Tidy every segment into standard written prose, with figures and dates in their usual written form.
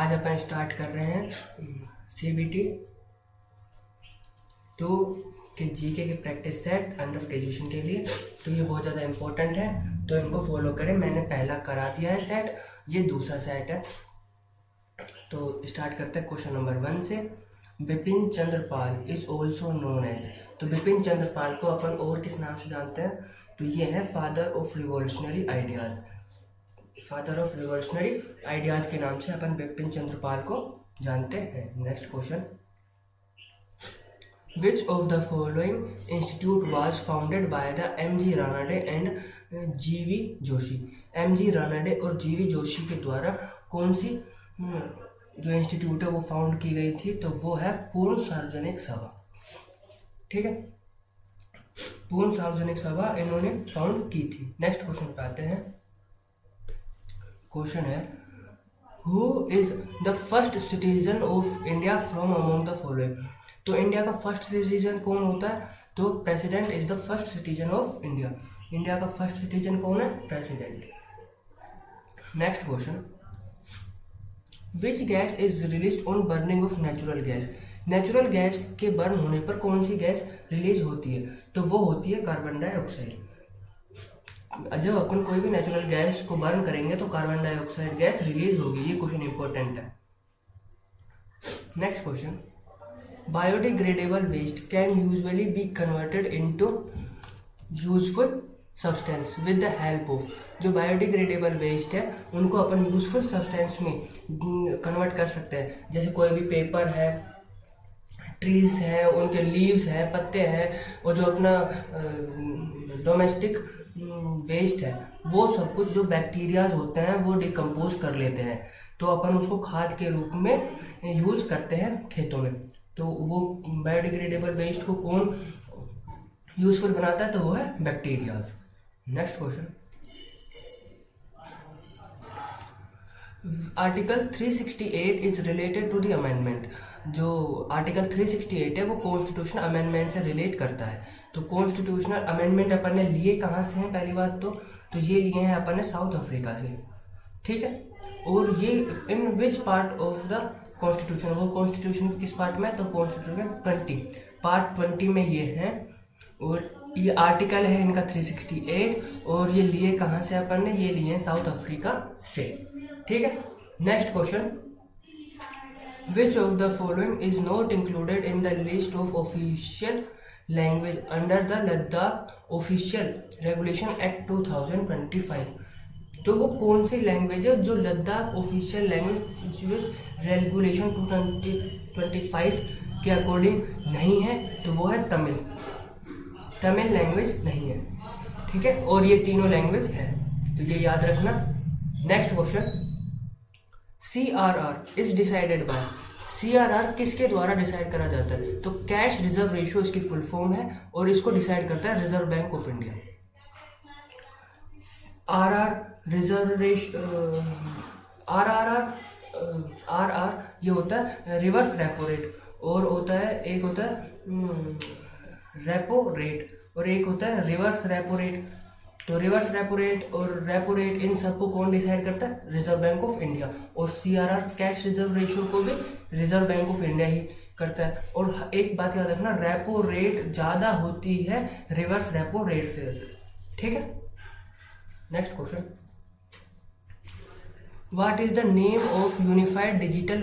आज अपन स्टार्ट कर रहे हैं CBT 2 के जीके के प्रैक्टिस सेट अंडर ग्रेजुएशन के लिए। तो ये बहुत ज़्यादा इम्पोर्टेंट है, तो इनको फॉलो करें। मैंने पहला करा दिया है सेट, ये दूसरा सेट है। तो स्टार्ट करते हैं क्वेश्चन नंबर 1 से। Bipin Chandra Pal is also known as, तो बिपिन चंद्र पाल को अपन और किस नाम से जानते हैं? तो ये है father of revolutionary ideas. Father of revolutionary ideas के नाम से अपन बिपिन चंद्र पाल को जानते हैं। Next question, which of the following institute was founded by the MG Ranade and GV Joshi. MG Ranade और GV जोशी के द्वारा कौन सी जो इंस्टीट्यूट है वो फाउंड की गई थी? तो वो है पूर्ण सार्वजनिक सभा। ठीक है, पूर्ण सार्वजनिक सभा इन्होंने फाउंड की थी। नेक्स्ट क्वेश्चन पे आते हैं। क्वेश्चन है, who is the first citizen of India from among the following. तो इंडिया का फर्स्ट सिटीजन कौन होता है? तो president is the first citizen of India. India का फर्स्ट सिटीजन कौन है? President. Next question, which gas is release on burning of natural gas. Natural gas के बर्न होने पर कौन सी गैस रिलीज होती है? तो वो होती है कार्बन डाइऑक्साइड। जब अपन कोई भी नेचुरल गैस को बर्न करेंगे तो कार्बन डाइऑक्साइड गैस रिलीज होगी। ये क्वेश्चन इंपॉर्टेंट है। Next question, biodegradable waste can usually be converted into useful substance with the help of. जो बायोडिग्रेडेबल वेस्ट है उनको अपन यूजफुल सब्सटेंस में कन्वर्ट कर सकते हैं। जैसे कोई भी पेपर है, ट्रीज है, उनके लीव्स हैं, पत्ते हैं, और जो अपना डोमेस्टिक वेस्ट है वो सब कुछ जो बैक्टीरियाज होते हैं वो डिकम्पोज कर लेते हैं, तो अपन उसको खाद के रूप में यूज करते हैं खेतों में। तो वो बायोडिग्रेडेबल वेस्ट को कौन यूजफुल बनाता है? तो वो है bacterias. Next question, article 368 is related to the amendment. जो आर्टिकल 368 है वो कॉन्स्टिट्यूशनल अमेंडमेंट से रिलेट करता है। तो कॉन्स्टिट्यूशनल अमेंडमेंट अपन ने लिए कहाँ से हैं? पहली बात तो ये लिए हैं अपन ने साउथ अफ्रीका से। ठीक है, और ये in which part of the constitution, वो कॉन्स्टिट्यूशन किस पार्ट में? तो कॉन्स्टिट्यूशन 20 पार्ट 20 में ये हैं। और ये आर्टिकल है इनका 368, और ये लिए कहाँ से अपन ने? ये लिए हैं साउथ अफ्रीका से। ठीक है, next question, which of the following is not included in the list of official language under the Ladakh official regulation act 2025। तो वो कौन सी लैंग्वेज है जो लद्दाख ऑफिशियल लैंग्वेज रेगुलेशन 2025 के अकॉर्डिंग नहीं है? तो वो है तमिल। तमिल लैंग्वेज नहीं है। ठीक है, और ये तीनों लैंग्वेज है, तो ये याद रखना। Next question, CRR is decided by. CRR किसके द्वारा डिसाइड करा जाता है? तो कैश रिजर्व रेशियो इसकी फुल फॉर्म है, और इसको डिसाइड करता है reserve bank of India. RR ये होता है रिवर्स रेपो रेट, और होता है एक होता है रेपो रेट, और एक होता है रिवर्स रेपो रेट। तो रिवर्स रेपो रेट और रेपो रेट इन सबको कौन डिसाइड करता है? Reserve bank of India. और CRR कैश रिजर्व रेशियो को भी रिजर्व बैंक ऑफ इंडिया ही करता है। और एक बात याद रखना, रेपो रेट ज़्यादा होती है रिवर्स रेपो रेट से। ठीक है, next question, what is the name of unified digital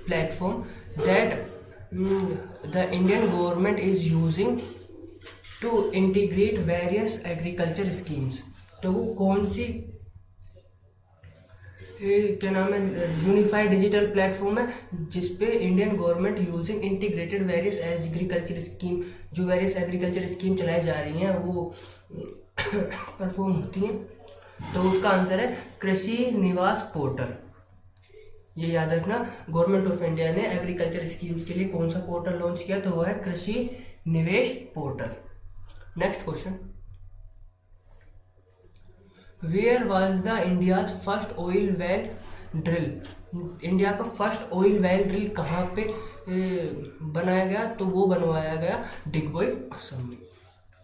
platform that the Indian government is using to integrate various agriculture schemes. तो वो कौन सी क्या नाम है यूनिफाइड डिजिटल प्लेटफॉर्म है जिसपे Indian government using integrated various agriculture scheme, जो various agriculture scheme चलाई जा रही हैं वो परफॉर्म होती हैं? तो उसका आंसर है कृषि निवास पोर्टल। ये याद रखना, गवर्नमेंट ऑफ इंडिया ने एग्रीकल्चर स्कीम्स के लिए कौन सा पोर्टल लॉन्च किया? तो वो है Krishi Nivesh portal. Next question, where was the India's first oil well drill. India का फर्स्ट ऑयल वेल ड्रिल कहाँ पे बनाया गया? तो वो बनवाया गया डिगबोई, असम में।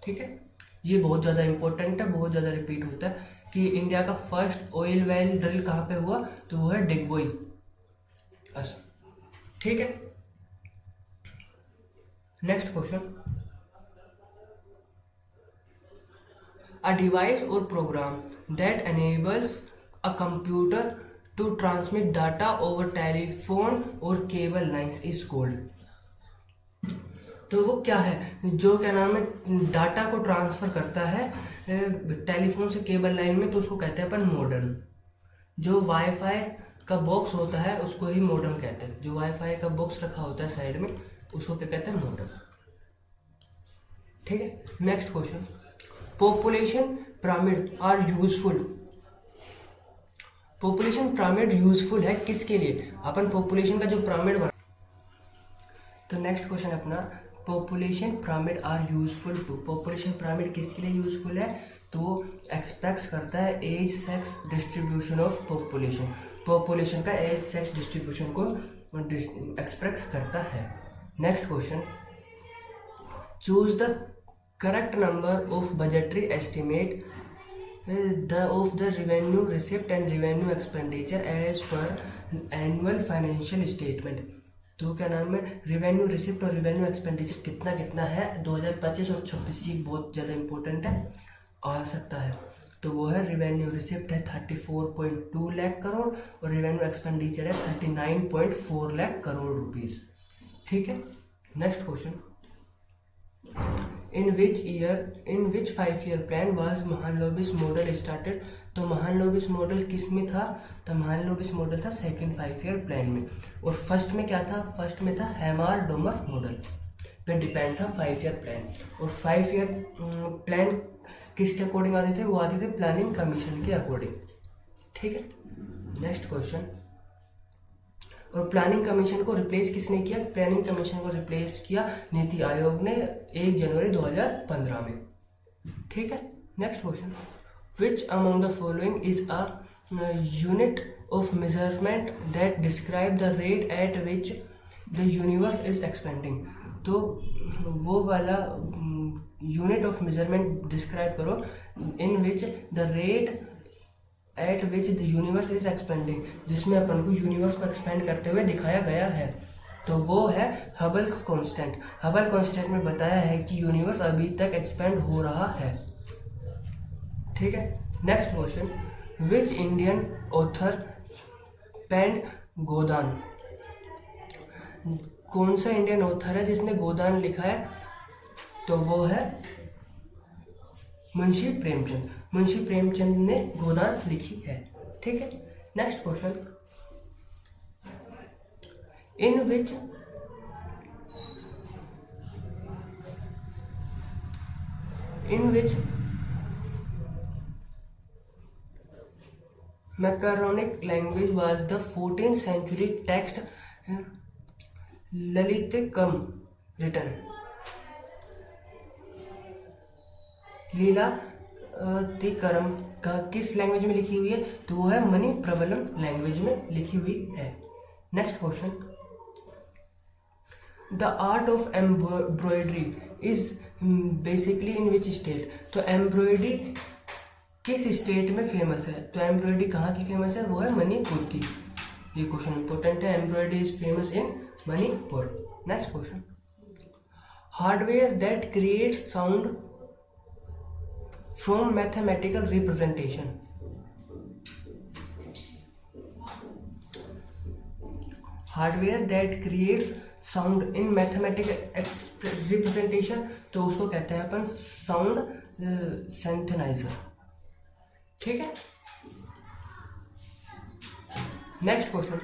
ठीक है, ये बहुत ज़्यादा इंपॉर्टेंट है, बहुत ज़्यादा रिपीट होता है कि इंडिया का फर्स्ट ऑयल वेल ड्रिल कहाँ पे हुआ? तो वो है डिगबोई, ठीक है। Next question, a device or program that enables a computer to transmit data over telephone or cable lines is called। तो वो क्या है जो क्या नाम है डाटा को ट्रांसफर करता है टेलीफोन से केबल लाइन में, तो उसको कहते हैं अपन मॉडेम। जो वाईफाई का बॉक्स होता है उसको ही मॉडेम कहते हैं। जो वाईफाई का बॉक्स रखा होता है साइड में उसको क्या कहते हैं, मॉडेम। ठीक है। Next question, population pyramid are useful. Population pyramid useful है किसके लिए? अपन पॉपुलेशन का जो पिरामिड बना, तो नेक्स्ट क्वेश्चन अपना, population pyramid are useful to. Population pyramid किसके लिए यूजफुल है? तो एक्सप्रेस करता है age sex distribution of population. Population का एज सेक्स डिस्ट्रीब्यूशन को एक्सप्रेस करता है। Next question, choose the correct number of budgetary estimate of the revenue receipt and revenue expenditure as per annual financial statement। तो क्या नाम है, revenue receipt और revenue expenditure कितना कितना है 2025 और 26 की बहुत ज़्यादा इंपॉर्टेंट है, आ सकता है। तो वो है रेवेन्यू रिसिप्ट है 34.2 लाख करोड़ और रेवेन्यू एक्सपेंडिचर है 39.4 लाख करोड़ रुपीज़। ठीक है। Next question, in which 5 year plan was Mahalanobis model started. तो महालनोबिस मॉडल किस में था? तो महालनोबिस मॉडल था सेकंड 5 ईयर प्लान में। और फर्स्ट में क्या था? फर्स्ट में था हैमार डोमर मॉडल पे डिपेंड था 5 ईयर प्लान। और 5 ईयर प्लान किसके अकॉर्डिंग आते थे? वो आते थे प्लानिंग कमीशन के अकॉर्डिंग। ठीक है। नेक्स्ट क्वेश्चन, और प्लानिंग कमीशन को रिप्लेस किसने किया? प्लानिंग कमीशन को रिप्लेस किया नीति आयोग ने 1 जनवरी 2015 में। ठीक है। Next question, which among the following is a unit of measurement that describe the rate at which the universe is expanding. तो वो वाला यूनिट ऑफ मेजरमेंट डिस्क्राइब करो in which the rate at which the universe is expanding, जिसमें अपन को universe को expand करते हुए दिखाया गया है। तो वो है हबल्स कांस्टेंट। हबल कांस्टेंट में बताया है कि यूनिवर्स अभी तक एक्सपेंड हो रहा है। ठीक है। Next question, which Indian author penned Godan. कौन सा इंडियन ऑथर है जिसने गोदान लिखा है? तो वो है मुंशी प्रेमचंद। मुंशी प्रेमचंद ने गोदान लिखी है। ठीक है। Next question, in which macaronic language was the 14th century text Lilatilakam written. Lilatilakam का किस लैंग्वेज में लिखी हुई है? तो वो है मणि प्रबलम लैंग्वेज में लिखी हुई है। Next question, the art of embroidery is basically in which state. तो एम्ब्रॉयडरी किस स्टेट में फेमस है? तो एम्ब्रॉयडरी कहाँ की फेमस है? वो है मणिपुर की। ये क्वेश्चन इंपॉर्टेंट है। Embroidery is famous in Manipur. Next question, hardware that creates sound from mathematical representation। Hardware that creates sound in mathematical representation, तो उसको कहते हैं अपन साउंड सिंथेसाइजर। ठीक है। Next question,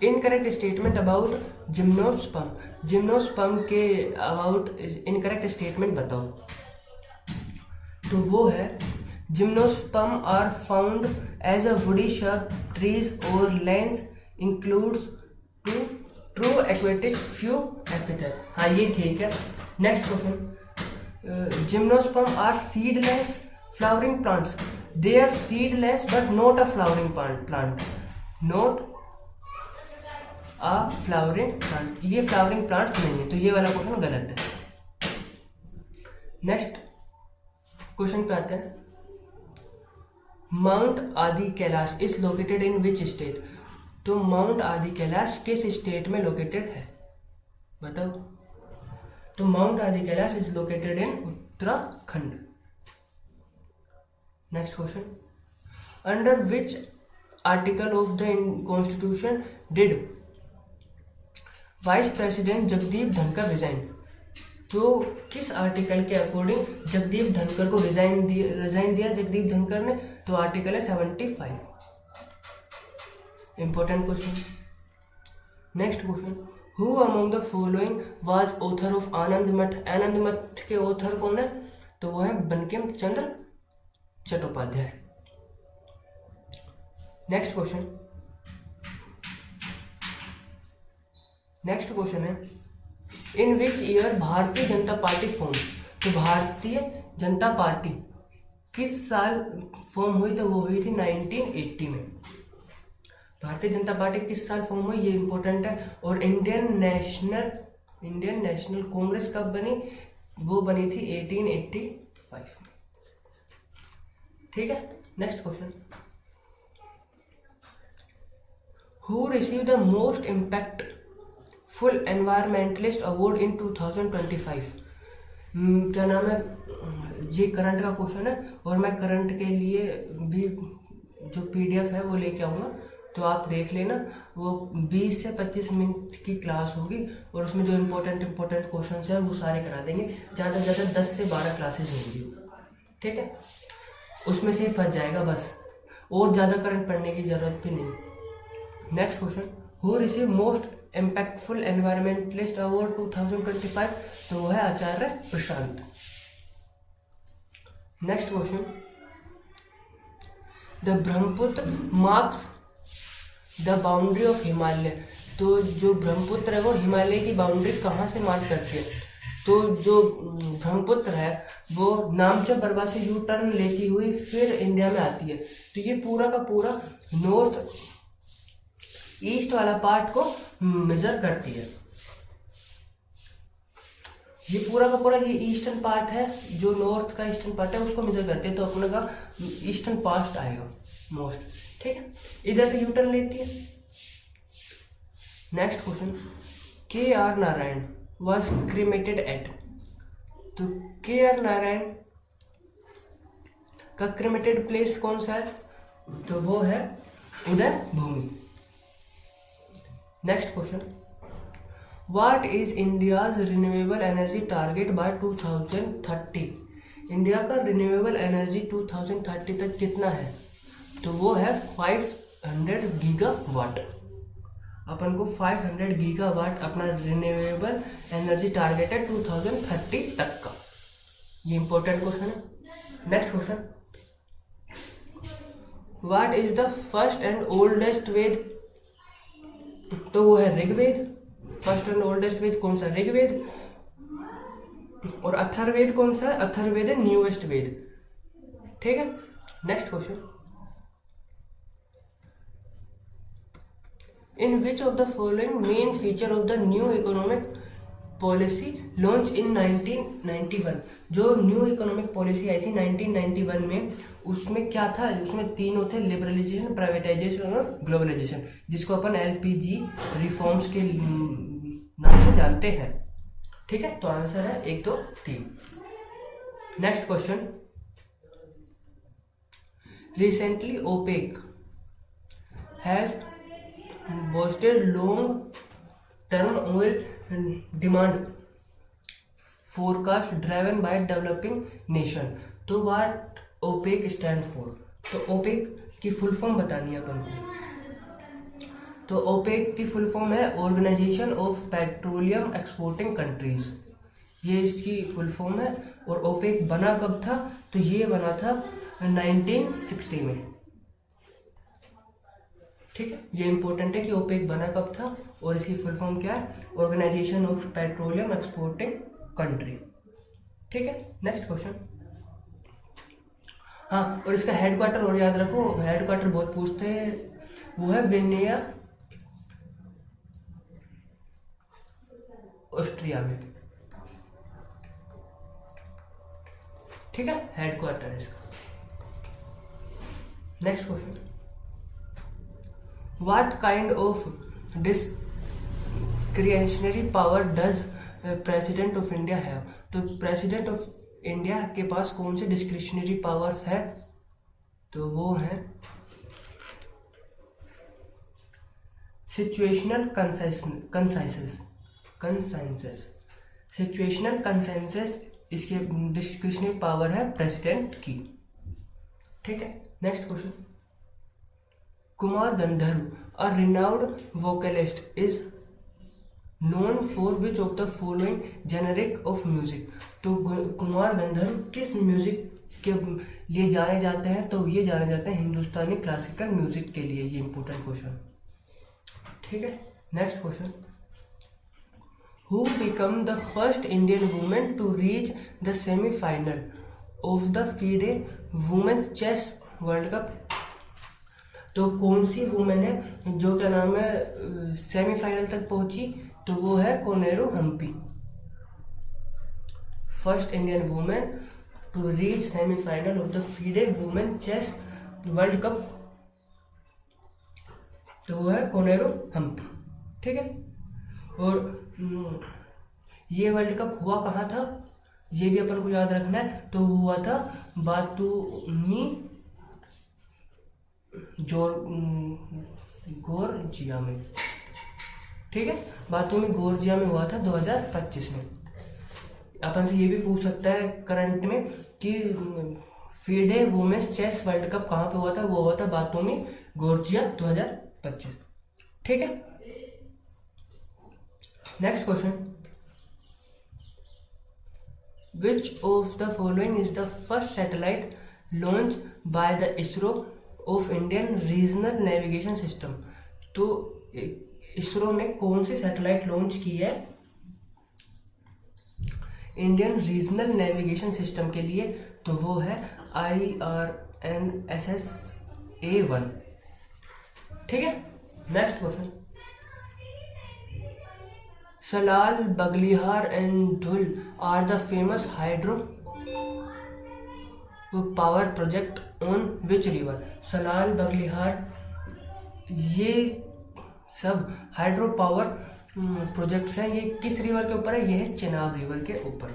incorrect statement about gymnosperm. Gymnosperm के about incorrect statement बताओ। तो वो है gymnosperm are found as a woody shrub trees और lianas includes two true aquatic few epiphyte. हाँ ये ठीक है। Next question, gymnosperm are seedless flowering plants. They are seedless but not a flowering plant. Not a flowering plant, ये flowering plants नहीं है। तो ये वाला क्वेश्चन गलत है। नेक्स्ट क्वेश्चन पे आते हैं, माउंट आदि Kailash is located in which state. तो माउंट आदि कैलाश किस स्टेट में लोकेटेड है, बताओ। तो माउंट आदि Kailash is located in Uttarakhand. Next question, under which article of the constitution did vice president Jagdeep Dhankhar resign. तो किस आर्टिकल के अकॉर्डिंग जगदीप धनखड़ को रिजाइन दिया जगदीप धनखड़ ने, तो आर्टिकल है 75। Important question. Next question, who among the following was author of Anand Math. Anand मठ के ऑथर कौन है, तो वो है बंकिम चंद्र चट्टोपाध्याय। नेक्स्ट क्वेश्चन है, इन which year Bharatiya Janata party form. तो भारतीय जनता पार्टी किस साल फॉर्म हुई, तो वो हुई थी 1980 में। भारतीय जनता पार्टी किस साल फॉर्म हुई, ये इंपॉर्टेंट है। और इंडियन नेशनल कांग्रेस कब बनी, वो बनी थी 1885 में। ठीक है। Next question, who receive the most impact full environmentalist award in 2025। क्या नाम है, ये करंट का क्वेश्चन है और मैं करंट के लिए भी जो PDF है वो लेके आऊँगा, तो आप देख लेना। वो 20 से 25 मिनट की क्लास होगी और उसमें जो इम्पोर्टेंट क्वेश्चन हैं वो सारे करा देंगे। ज़्यादा से ज़्यादा 10 से 12 क्लासेज होंगी, ठीक है। उसमें से फंस जाएगा बस, और ज़्यादा करंट पढ़ने की ज़रूरत भी नहीं। Next question, who receive most impactful environmentalist award 2025, तो वो है Acharya Prashant. Next question, the Brahmaputra marks the boundary of Himalaya. तो जो ब्रह्मपुत्र है वो हिमालय की बाउंड्री कहाँ से मार्क करती है, तो जो ब्रह्मपुत्र है वो नामचो बरवा से यू टर्न लेती हुई फिर इंडिया में आती है। तो ये पूरा का पूरा नॉर्थ ईस्ट वाला पार्ट को मेजर करती है। ये पूरा का पूरा ये ईस्टर्न पार्ट है, जो नॉर्थ का ईस्टर्न पार्ट है उसको मेजर करते हैं, तो अपने का ईस्टर्न पार्ट आएगा मोस्ट, ठीक है। इधर से यू टर्न लेती है। Next question, KR Narayan was cremated at. तो KR नारायण का क्रीमेटेड प्लेस कौन सा है, तो वो है Uday Bhumi. Next question, what is India's renewable energy target by 2030। India का रिन्यूएबल एनर्जी 2030 तक कितना है, तो वो है 500 गीगावाट। अपन को 500 गीगावाट अपना रिन्यूएबल एनर्जी टारगेट है 2030 तक का। ये इंपॉर्टेंट क्वेश्चन है। Next question, what is the first and oldest Veda, तो वो है Rigveda. First and oldest Veda कौन सा, ऋग्वेद। और अथर्ववेद कौन सा है, अथर्ववेद है न्यूएस्ट वेद, ठीक है। Next question, in which of the following main feature of the new economic policy launch in 1991। जो न्यू इकोनॉमिक पॉलिसी आई थी 1991 में, उसमें क्या था, उसमें तीनों थे, लिबरलाइजेशन, प्राइवेटाइजेशन और ग्लोबलाइजेशन, जिसको अपन LPG रिफॉर्म्स के नाम से जानते हैं, ठीक है। तो आंसर है 1, 2, 3। Next question, recently OPEC has boosted long term oil demand forecast driven by developing nation. तो व्हाट ओपेक स्टैंड फॉर, तो ओपेक की फुल फॉर्म बतानी है अपन को। तो ओपेक की फुल फॉर्म है organisation of petroleum exporting countries, ये इसकी फुल फॉर्म है। और ओपेक बना कब था, तो ये बना था 1960 में, ठीक है। ये इंपॉर्टेंट है कि ओपेक बना कब था और इसकी फुल फॉर्म क्या है, organisation of petroleum exporting country, ठीक है। नेक्स्ट क्वेश्चन, हाँ, और इसका हेडक्वार्टर और याद रखो, हेडक्वार्टर बहुत पूछते हैं, वो है वियना, ऑस्ट्रिया में, ठीक है, हेडक्वार्टर इसका। Next question, what kind of discretionary power does president of India have? तो प्रेसिडेंट ऑफ इंडिया के पास कौन से डिस्क्रिशनरी पावर्स है? तो वो है सिचुएशनल कंसेंसस। सिचुएशनल कंसेंसस इसके डिस्क्रिशनरी पावर है प्रेसिडेंट की। ठीक है, next question. Kumar Gandharva a renowned vocalist is known for which of the following generic of music? तो कुमार गंधर्व किस म्यूजिक के लिए जाने जाते हैं? तो ये जाने जाते हैं हिंदुस्तानी क्लासिकल म्यूजिक के लिए। ये इंपॉर्टेंट क्वेश्चन। ठीक है, next question. Who become the first Indian women to reach the semifinal of the FIDE women chess world cup? तो कौन सी वुमेन है जो क्या नाम है सेमीफाइनल तक पहुंची? तो वो है Koneru Humpy. First Indian women to reach semifinal of the FIDE women chess world cup, तो वो है कोनेरू हम्पी। ठीक है, और ये वर्ल्ड कप हुआ कहाँ था ये भी अपन को याद रखना है। तो हुआ था बातूमी गोर्जिया में। ठीक है, बातूमी गोर्जिया में हुआ था 2025 में। अपन से ये भी पूछ सकता है करंट में कि FIDE women's chess world cup कहाँ पे हुआ था? वो हुआ था बातूमी गोर्जिया 2025। ठीक है, next question. Which of the following is the first satellite launch by the ISRO of Indian regional navigation system? तो इसरो ने कौन सी सैटेलाइट लॉन्च की है इंडियन रीजनल नेविगेशन सिस्टम के लिए? तो वो है IRNSS-A1। ठीक है, next question. Salal, Baglihar and Dhul are the famous hydro power project on which river? Salal, Baglihar ये सब हाइड्रो पावर प्रोजेक्ट्स हैं। ये किस रिवर के ऊपर है? ये है चेनाब रिवर के ऊपर।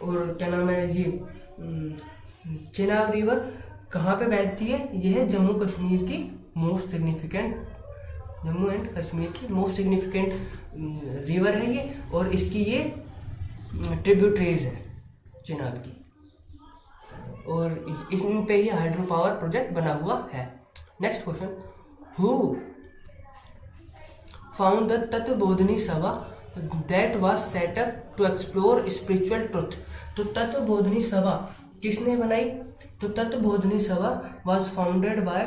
और क्या नाम है ये चेनाब रिवर कहाँ पे बहती है? ये है जम्मू एंड कश्मीर की मोस्ट सिग्निफिकेंट रिवर है ये, और इसकी ये ट्रिब्यूटरीज है चेनाब की, और इसमें पे ही हाइड्रो पावर प्रोजेक्ट बना हुआ है। Next question. Who found the Tattvabodhini Sabha that was set up to explore spiritual truth? तो तत्वबोधिनी सभा किसने बनाई? तो Tattvabodhini Sabha was founded by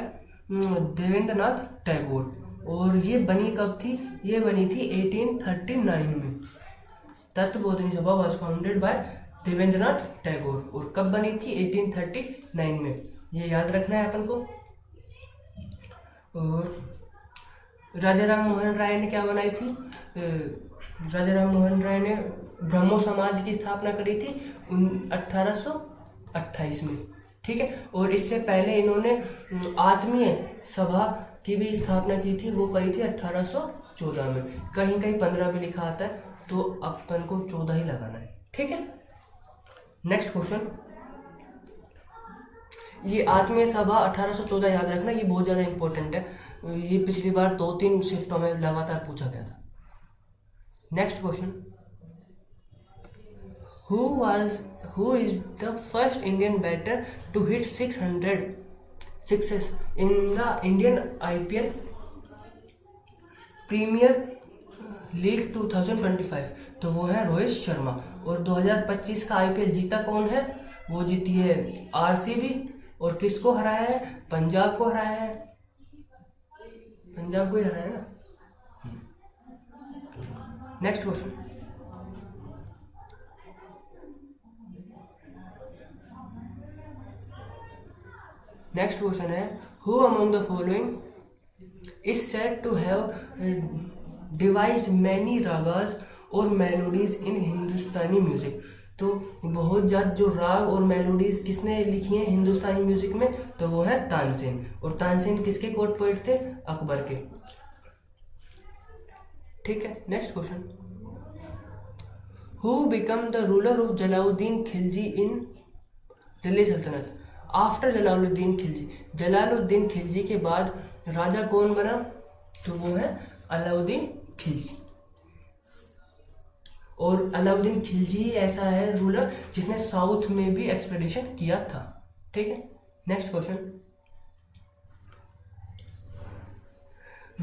Debendranath Tagore. और ये बनी कब थी? ये बनी थी 1839 में। Tattvabodhini Sabha was founded by Debendranath Tagore. और कब बनी थी? 1839 में। ये याद रखना है अपन को। और राजा राम मोहन राय ने क्या बनाई थी? राजा राम मोहन राय ने ब्रह्मो समाज की स्थापना करी थी 1828 में। ठीक है, और इससे पहले इन्होंने आत्मीय सभा की भी स्थापना की थी, वो करी थी 1814 में। कहीं कहीं 15 भी लिखा आता है, तो अपन को 14 ही लगाना है। ठीक है, नेक्स्ट क्वेश्चन। ये आत्मीय सभा 1814 याद रखना, ये बहुत ज़्यादा इंपॉर्टेंट है। ये पिछली बार 2-3 शिफ्टों में लगातार पूछा गया था। Next question. Who is the first Indian batter to hit 600 sixes in the Indian IPL premier league 2025? तो वो है रोहित शर्मा। और 2025 का IPL जीता कौन है? वो जीती है RCB। और किसको हराया है? पंजाब को हराया है। पंजाब को ही हराया ना। Next question. नेक्स्ट क्वेश्चन है who among the following is said to have devised many ragas और मेलोडीज इन हिंदुस्तानी म्यूजिक? तो बहुत ज़्यादा जो राग और मेलोडीज किसने लिखी हैं हिंदुस्तानी म्यूजिक में, तो वो है तानसेन। और तानसेन किसके कोर्ट पोइट थे? अकबर के। ठीक है, next question. Who become the ruler of Jalaluddin Khilji in Delhi Sultanate? After Jalaluddin Khilji, Jalaluddin Khilji के बाद राजा कौन बना? तो वो है अलाउद्दीन खिलजी। और अलाउद्दीन खिलजी ही ऐसा है रूलर जिसने साउथ में भी एक्सपेडिशन किया था। ठीक है, next question.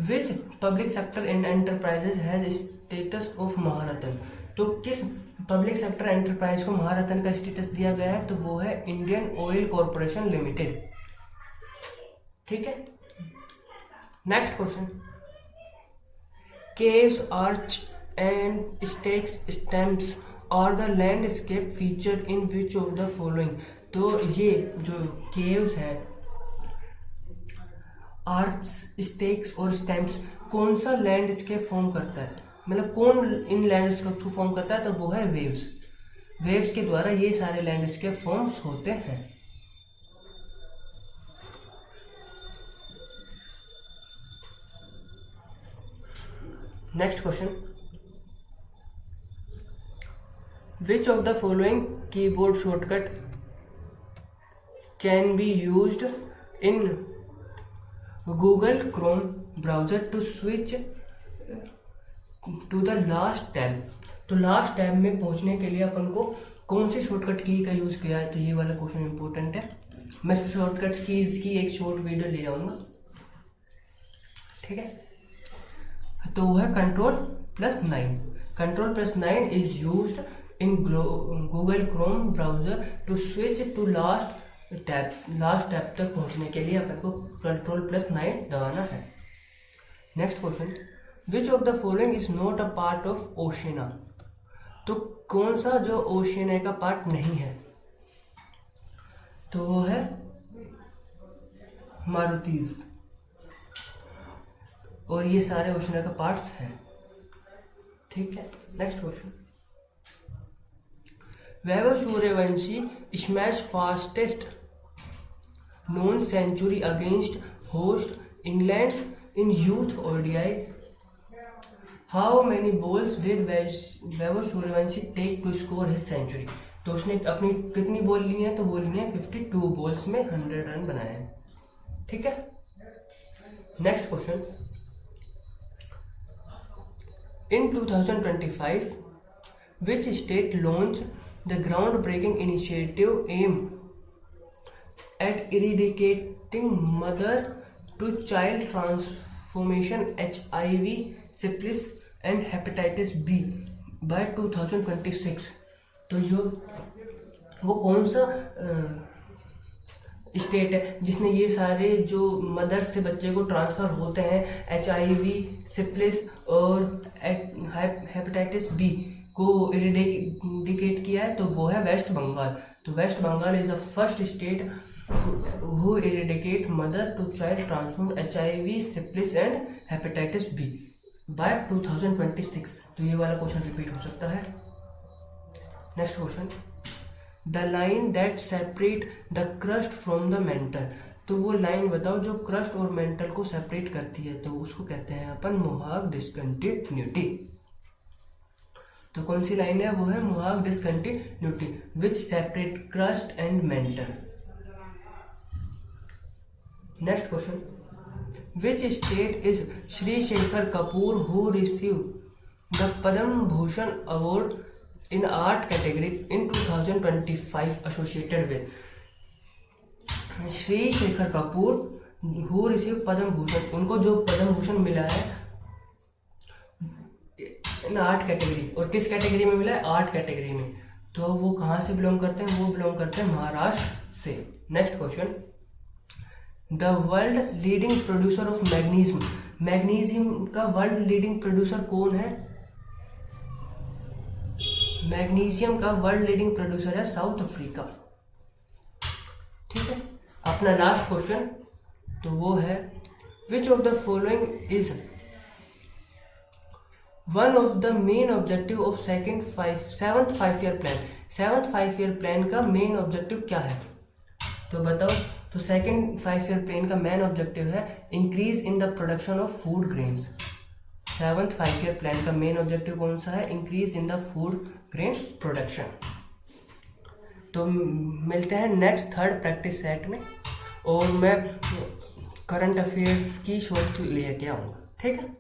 Which public sector and enterprises has status of Maharatna? तो किस पब्लिक सेक्टर एंटरप्राइज को महारत्न का स्टेटस दिया गया है? तो वो है इंडियन ऑयल कॉरपोरेशन लिमिटेड। ठीक है, next question. Caves, arch and stacks stumps are the landscape feature in which of the following? तो ये जो केव्स हैं, आर्च, स्टेक्स और स्टैम्प्स कौन सा लैंडस्केप फॉर्म करता है? मतलब कौन इन लैंडस्केप को फॉर्म करता है? तो वो है वेव्स। वेव्स के द्वारा ये सारे लैंडस्केप फॉर्म्स होते हैं। Next question. Which of the following keyboard shortcut can be used in Google Chrome browser to switch to the last tab? तो लास्ट टैब में पहुंचने के लिए अपन को कौन सी शॉर्टकट की का यूज़ किया है? तो ये वाला क्वेश्चन इंपॉर्टेंट है। मैं शॉर्टकट कीज की एक शॉर्ट वीडियो ले आऊँगा। ठीक है, तो वो है Ctrl+9। Ctrl+9 is used in Google Chrome browser to switch to last tab. Last tab तक पहुंचने के लिए अपन को Ctrl+9 दबाना है। Next question. Which of the following is not a part of Oceania? तो कौन सा जो ओशियना का पार्ट नहीं है? तो वो है मारुतीज। और ये सारे ओशियना का पार्ट्स हैं। ठीक है, next question. Vaibhav Suryavanshi smash fastest non century against host England in youth ODI? How many balls did Vaibhav Suryavanshi take to score his century? तो उसने अपनी कितनी बॉल ली हैं? तो वो ली हैं 52 बॉल्स में 100 रन बनाए हैं। ठीक है, next question. In 2025, which state launched the groundbreaking initiative aimed at eradicating mother-to-child transformation HIV, syphilis and hepatitis B by 2026? तो वो कौन सा स्टेट है जिसने ये सारे जो मदर से बच्चे को ट्रांसफ़र होते हैं HIV, सिप्लिस और हेपेटाइटिस बी को इरेडिकेट किया है? तो वो है वेस्ट बंगाल। तो West Bengal is the first state who eradicate mother to child transform HIV, syphilis and hepatitis B by 2026। तो ये वाला क्वेश्चन रिपीट हो सकता है। Next question. The line that separate the crust from the mantle? तो वो लाइन बताओ जो क्रस्ट और मेंटल को सेपरेट करती है। तो उसको कहते हैं अपन मोहाग डिसकंटिन्यूटी। तो कौन सी लाइन है? वो है Moho discontinuity which separate crust and mantle. Next question. Which state is Shri Shekhar Kapur who receive the Padma Bhushan award in art category in 2025 associated with? Shri Shekhar Kapur who receive Padma Bhushan, उनको जो पद्म भूषण मिला है इन आर्ट कैटेगरी। और किस कैटेगरी में मिला है? आर्ट कैटेगरी में। तो वो कहाँ से बिलोंग करते हैं? वो बिलोंग करते हैं महाराष्ट्र से। Next question. The world leading producer of magnesium? Magnesium का वर्ल्ड लीडिंग प्रोड्यूसर कौन है? मैग्नीशियम का वर्ल्ड लीडिंग प्रोड्यूसर है साउथ अफ्रीका। ठीक है, अपना लास्ट क्वेश्चन तो वो है विच of the following is one of the main objective of seventh 5 year plan, seventh 5 year plan का मेन ऑब्जेक्टिव क्या है, तो बताओ। तो सेकंड 5 ईयर प्लान का मेन ऑब्जेक्टिव है increase in the production of food grains. Seventh 5 year plan का main objective कौन सा है, increase in the food grain production. तो मिलते हैं नेक्स्ट थर्ड प्रैक्टिस सेट में, और मैं करंट अफेयर्स की शॉर्ट्स लेके आऊँगा, ठीक है।